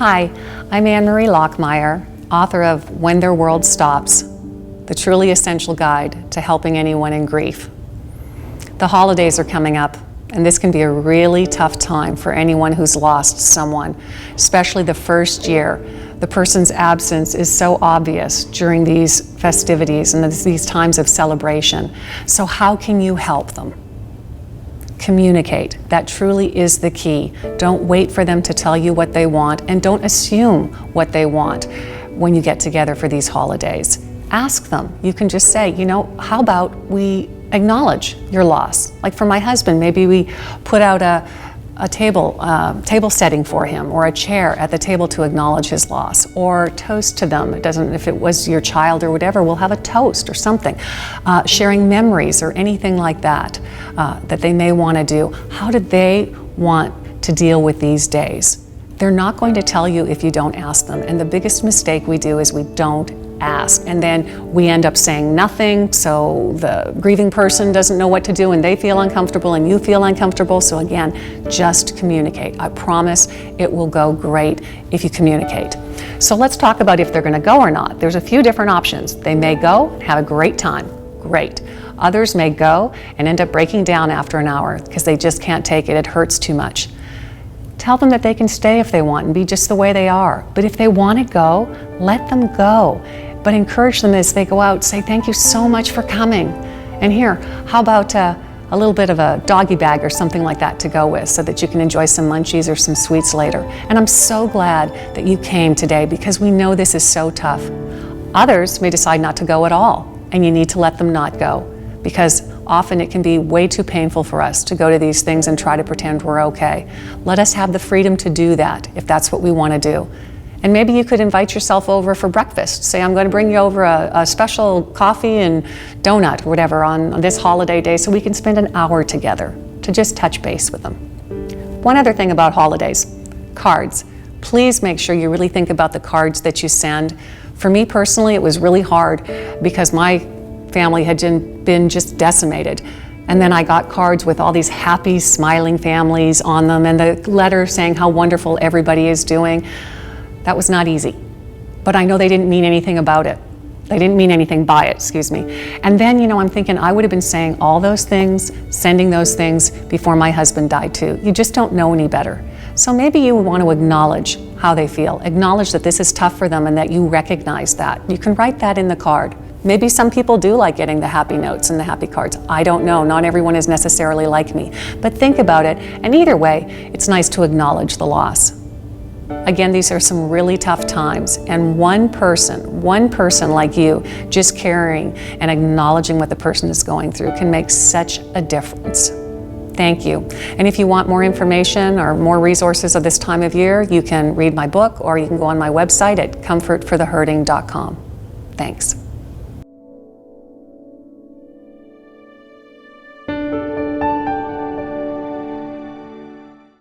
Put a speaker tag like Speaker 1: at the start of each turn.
Speaker 1: Hi, I'm Anne-Marie Lockmeyer, author of When Their World Stops, the truly essential guide to helping anyone in grief. The holidays are coming up, and this can be a really tough time for anyone who's lost someone, especially the first year. The person's absence is so obvious during these festivities and these times of celebration. So how can you help them? Communicate. That truly is the key. Don't wait for them to tell you what they want, and don't assume what they want when you get together for these holidays. Ask them. You can just say, how about we acknowledge your loss? Like for my husband, maybe we put out a table setting for him, or a chair at the table to acknowledge his loss, or toast to them. If it was your child or whatever, we'll have a toast or something. Sharing memories or anything like that that they may want to do. How do they want to deal with these days? They're not going to tell you if you don't ask them. And the biggest mistake we do is we don't ask. And then we end up saying nothing, so the grieving person doesn't know what to do and they feel uncomfortable and you feel uncomfortable. So again, just communicate. I promise it will go great if you communicate. So let's talk about if they're going to go or not. There's a few different options. They may go, have a great time. Great. Others may go and end up breaking down after an hour because they just can't take it. It hurts too much. Tell them that they can stay if they want and be just the way they are. But if they want to go, let them go. But encourage them as they go out. Say, thank you so much for coming. And here, how about a little bit of a doggy bag or something like that to go with so that you can enjoy some munchies or some sweets later. And I'm so glad that you came today because we know this is so tough. Others may decide not to go at all, and you need to let them not go, because often it can be way too painful for us to go to these things and try to pretend we're okay. Let us have the freedom to do that if that's what we want to do. And maybe you could invite yourself over for breakfast. Say, I'm going to bring you over a special coffee and donut or whatever on this holiday day so we can spend an hour together to just touch base with them. One other thing about holidays, cards. Please make sure you really think about the cards that you send. For me personally, it was really hard because my family had been just decimated. And then I got cards with all these happy, smiling families on them and the letter saying how wonderful everybody is doing. That was not easy, but I know they didn't mean anything about it. They didn't mean anything by it, excuse me. And then, I'm thinking I would have been saying all those things, sending those things before my husband died too. You just don't know any better. So maybe you want to acknowledge how they feel. Acknowledge that this is tough for them and that you recognize that. You can write that in the card. Maybe some people do like getting the happy notes and the happy cards. I don't know. Not everyone is necessarily like me. But think about it. And either way, it's nice to acknowledge the loss. Again, these are some really tough times, and one person like you just caring and acknowledging what the person is going through can make such a difference. Thank you. And if you want more information or more resources of this time of year, you can read my book or you can go on my website at comfortforthehurting.com. Thanks.